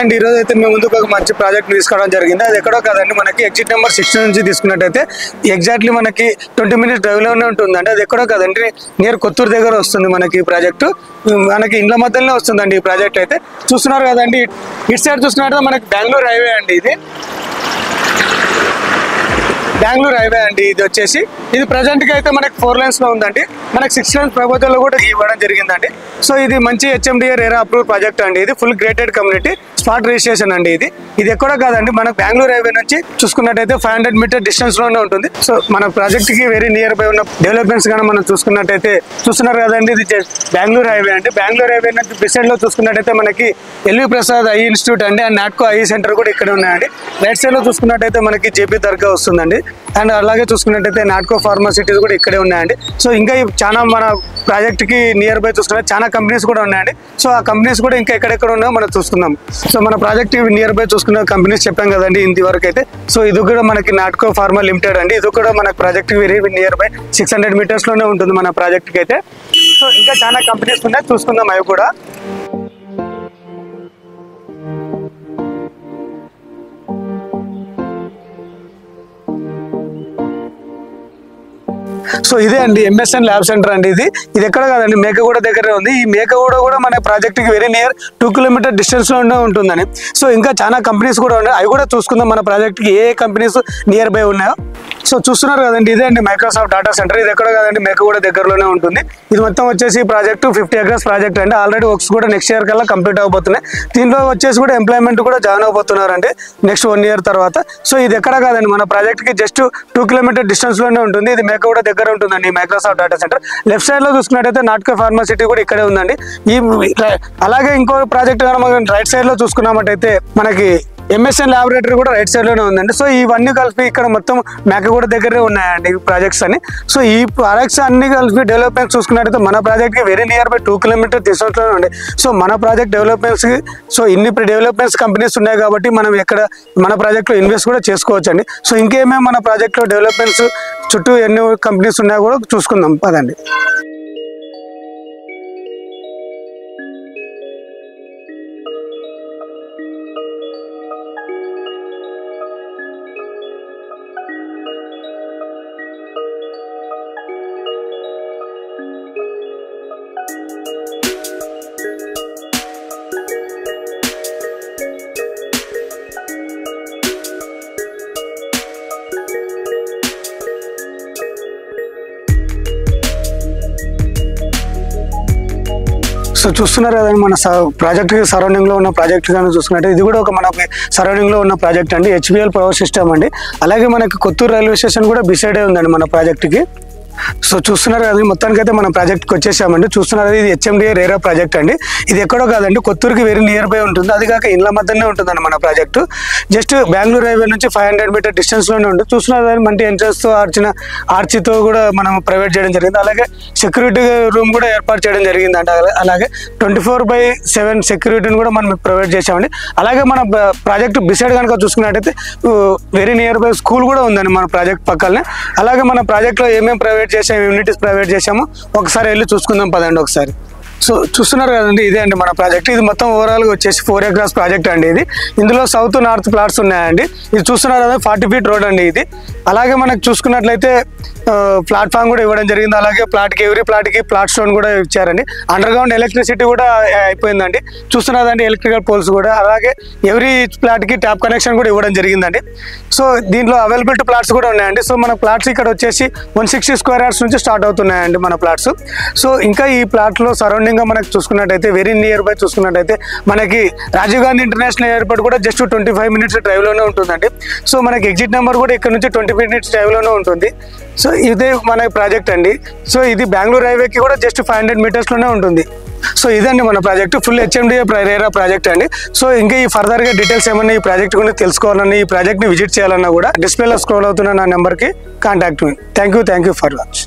And ఈ రోజు అయితే మేము ముందుకు ఒక మంచి ప్రాజెక్ట్ తీసుకోవడం జరిగింది. అది ఎక్కడో కాదండి, మనకి ఎగ్జిట్ నెంబర్ 6 నుంచి తీసుకున్నట్టయితే ఎగ్జాక్ట్లీ మనకి 20 మినిట్స్ డ్రైవ్ లోనే ఉంటుందండి. అది ఎక్కడో కాదండి, నియర్ కొత్తూరు దగ్గర వస్తుంది మనకి ఈ ప్రాజెక్టు. మనకి ఇండ్ల మధ్యలోనే వస్తుందండి ఈ ప్రాజెక్ట్. అయితే చూస్తున్నారు కదండి, ఇటు సైడ్ చూసుకున్నట్టు మనకి బెంగళూరు హైవే అండి. ఇది బెంగళూరు హైవే అండి. ఇది వచ్చేసి ఇది ప్రజెంట్ గా అయితే మనకి 4 lanes లో ఉందండి. మనకి 6 lanes ప్రభుత్వంలో కూడా ఇవ్వడం జరిగిందండి. సో ఇది మంచి HMDA రేరా అప్రూవ్ ప్రాజెక్ట్ అండి. ఇది full grated community spot registration అండి. ఇది ఎక్కడో కాదండి, మనకు బెంగళూరు హైవే నుంచి చూసుకున్నట్టయితే 500 మీటర్ డిస్టెన్స్ లోనే ఉంటుంది. సో మన ప్రాజెక్ట్ కి వెరీ నియర్ బై ఉన్న డెవలప్మెంట్స్ కానీ మనం చూసుకున్నట్టయితే చూస్తున్నారు కదండి, ఇది బెంగళూరు హైవే అండి. బెంగళూరు హైవే నుంచి బిసైడ్ లో చూసుకున్నట్టయితే మనకి ఎల్వి ప్రసాద్ ఐ ఇన్స్టిట్యూట్ అండి, అండ్ నాట్కో ఐ సెంటర్ కూడా ఇక్కడ ఉన్నాయండి. రైట్ సైడ్ లో చూసుకున్నట్టయితే మనకి జేపీ దర్గా వస్తుందండి. అండ్ అలాగే చూసుకున్నట్టయితే నాట్కో ఫార్మాసిటీస్ కూడా ఇక్కడే ఉన్నాయండి. సో ఇంకా చాలా మన ప్రాజెక్ట్ కి నియర్ బై చూసుకుంటే చాలా కంపెనీస్ కూడా ఉన్నాయండి. సో ఆ కంపెనీస్ కూడా ఇంకా ఎక్కడెక్కడ ఉన్నాయో మనం చూసుకుందాం. సో మన ప్రాజెక్ట్ నియర్ బై చూసుకున్న కంపెనీస్ చెప్పాం కదండి ఇంతవరకు అయితే. సో ఇది కూడా మనకి నాట్కో ఫార్మా లిమిటెడ్ అండి. ఇది కూడా మన project very near by 600 metres లోనే ఉంటుంది మన ప్రాజెక్ట్ కి అయితే. సో ఇంకా చాలా కంపెనీస్ ఉన్నాయి, చూసుకుందాం అవి కూడా. సో ఇదే అండి MSN ల్యాబ్ సెంటర్ అండి. ఇది ఎక్కడ కాదండి, మేకగూడ దగ్గరే ఉంది. ఈ మేకగూడ కూడా మన ప్రాజెక్ట్ కి వెరీ నియర్ 2 కిలోమీటర్ డిస్టెన్స్ లోనే ఉంటుందని. సో ఇంకా చాలా కంపెనీస్ కూడా ఉన్నాయి, అవి కూడా చూసుకుందాం మన ప్రాజెక్ట్ కి ఏ కంపెనీస్ నియర్ బై ఉన్నాయో. సో చూస్తున్నారు కదండి, ఇదే అండి మైక్రోసాఫ్ట్ డేటా సెంటర్. ఇది ఎక్కడ కాదండి, మేకగూడ దగ్గరలోనే ఉంటుంది. ఇది మొత్తం వచ్చేసి ప్రాజెక్టు 50 acres ప్రాజెక్ట్ అండి. ఆల్రెడీ వర్క్స్ కూడా నెక్స్ట్ ఇయర్ కల్లా కంప్లీట్ అవబోతున్నాయి. దీంట్లో వచ్చేసి కూడా ఎంప్లాయ్మెంట్ కూడా జాయిన్ అవబోతున్నారండి నెక్స్ట్ 1 year తర్వాత. సో ఇది ఎక్కడ కాదండి, మన ప్రాజెక్ట్ కి జస్ట్ 2 కిలోమీటర్ డిస్టెన్స్ లోనే ఉంటుంది. ఇది మేకగూడ దగ్గర ఉంటుందండి Microsoft data centre. Left side లో చూసుకున్నట్టయితే నాట్కో ఫార్మాసిటీ కూడా ఇక్కడే ఉందండి. అలాగే ఇంకో ప్రాజెక్ట్ మనం రైట్ సైడ్ లో చూసుకున్నామంటైతే మనకి MSN ల్యాబొరేటరీ కూడా రైట్ సైడ్ లోనే ఉందండి. సో ఇవన్నీ కలిపి ఇక్కడ మొత్తం మేకగూడ దగ్గరే ఉన్నాయండి ప్రాజెక్ట్స్ అని. సో ఈ ప్రాజెక్ట్స్ అన్ని కలిపి డెవలప్మెంట్స్ చూసుకున్నట్టయితే మన ప్రాజెక్ట్ కి very near by 2 kilometre distance లోనే ఉంది. సో మన ప్రాజెక్ట్ డెవలప్మెంట్స్ కి సో ఇన్ని డెవలప్మెంట్స్ కంపెనీస్ ఉన్నాయి కాబట్టి మనం ఎక్కడ మన ప్రాజెక్ట్ లో ఇన్వెస్ట్ కూడా చేసుకోవచ్చు అండి. సో ఇంకేమేమి మన ప్రాజెక్ట్ లో డెవలప్మెంట్స్ చుట్టూ ఎన్ని కంపెనీస్ ఉన్నాయో కూడా చూసుకుందాం పదండి. సో చూస్తున్నారు కదండి, మన ప్రాజెక్ట్ సరౌండింగ్ లో ఉన్న ప్రాజెక్ట్ కానీ చూసుకున్నట్టు ఇది కూడా ఒక మనకి సరౌండింగ్ లో ఉన్న ప్రాజెక్ట్ అండి. HBL పవర్ సిస్టమ్ అండి. అలాగే మనకి కొత్తూరు రైల్వే స్టేషన్ కూడా బిసైడే ఉందండి మన ప్రాజెక్ట్ కి. సో చూస్తున్నారు కదండి, మొత్తానికి అయితే మన ప్రాజెక్ట్కి వచ్చేసామండి. చూస్తున్నారు ఇది HMDA రేరా ప్రాజెక్ట్ అండి. ఇది ఎక్కడో కాదండి, కొత్తూరుకి వెరీ నియర్ బై ఉంటుంది. అది కాక ఇండ్ల మధ్యనే ఉంటుందండి మన ప్రాజెక్టు. జస్ట్ బెంగళూరు హైవే నుంచి 500 మీటర్ డిస్టెన్స్ లోనే ఉంటుంది. చూస్తున్నారు కదండి, మంచి ఎంట్రన్స్ తో ఆర్చితో కూడా మనం ప్రొవైడ్ చేయడం జరిగింది. అలాగే సెక్యూరిటీ రూమ్ కూడా ఏర్పాటు చేయడం జరిగింది అంట. అలాగే 24/7 సెక్యూరిటీని కూడా మనం ప్రొవైడ్ చేసామండి. అలాగే మన ప్రాజెక్ట్ బిసైడ్ కనుక చూసుకున్నట్టయితే వెరీ నియర్ బై స్కూల్ కూడా ఉందండి మన ప్రాజెక్ట్ పక్కనే. అలాగే మన ప్రాజెక్ట్ లో ఏమేమి ప్రైవేట్ చేసాము, యూనిటీస్ ప్రైవేట్ చేసాము, ఒకసారి వెళ్ళి చూసుకుందాం పదండి ఒకసారి. సో చూస్తున్నారు కదండి, ఇదే అండి మన ప్రాజెక్ట్. ఇది మొత్తం ఓవరాల్గా వచ్చేసి 4 acres ప్రాజెక్ట్ అండి. ఇందులో సౌత్ నార్త్ ప్లాట్స్ ఉన్నాయండి. ఇది చూస్తున్నారు కదా, 40 feet రోడ్ అండి ఇది. అలాగే మనకు చూసుకున్నట్లయితే ప్లాట్ఫామ్ కూడా ఇవ్వడం జరిగింది. అలాగే ఎవరీ ప్లాట్కి ప్లాట్ స్టోన్ కూడా ఇచ్చారండి. అండర్ గ్రౌండ్ ఎలక్ట్రిసిటీ కూడా అయిపోయిందండి. చూస్తున్నదండి ఎలక్ట్రికల్ పోల్స్ కూడా. అలాగే ఎవరీ ప్లాట్కి ట్యాప్ కనెక్షన్ కూడా ఇవ్వడం జరిగిందండి. సో దీంట్లో అవైలబిలిటీ ప్లాట్స్ కూడా ఉన్నాయండి. సో మన ప్లాట్స్ ఇక్కడ వచ్చేసి 160 square yards నుంచి స్టార్ట్ అవుతున్నాయండి మన ప్లాట్స్. సో ఇంకా ఈ ప్లాట్లో సరౌండింగ్ గా మనకు చూసుకున్నట్టయితే వెరీ నియర్ బై చూసుకున్నట్టయితే మనకి రాజీవ్ గాంధీ ఇంటర్నేషనల్ ఎయిర్పోర్ట్ కూడా జస్ట్ 25 minutes డ్రైవ్ లోనే ఉంటుందండి. సో మనకి ఎగ్జిట్ నెంబర్ కూడా ఇక్కడ నుంచి 20 minutes డ్రైవ్ లోనే ఉంటుంది. సో ఇదే మన ప్రాజెక్ట్ అండి. సో ఇది బెంగళూరు హైవేకి కూడా జస్ట్ 500 meters లోనే ఉంటుంది. సో ఇదండి మన project full HMDA RERA project అండి. సో ఇంకా ఈ ఫర్దర్ గా డీటెయిల్స్ ఏమన్నా ఈ ప్రాజెక్ట్ గురించి తెలుసుకోవాలన్నా, ఈ ప్రాజెక్ట్ ని విజిట్ చేయాలన్నా కూడా డిస్ప్లేలో స్క్రోల్ అవుతున్న నా నెంబర్కి contact me. Thank you for watch.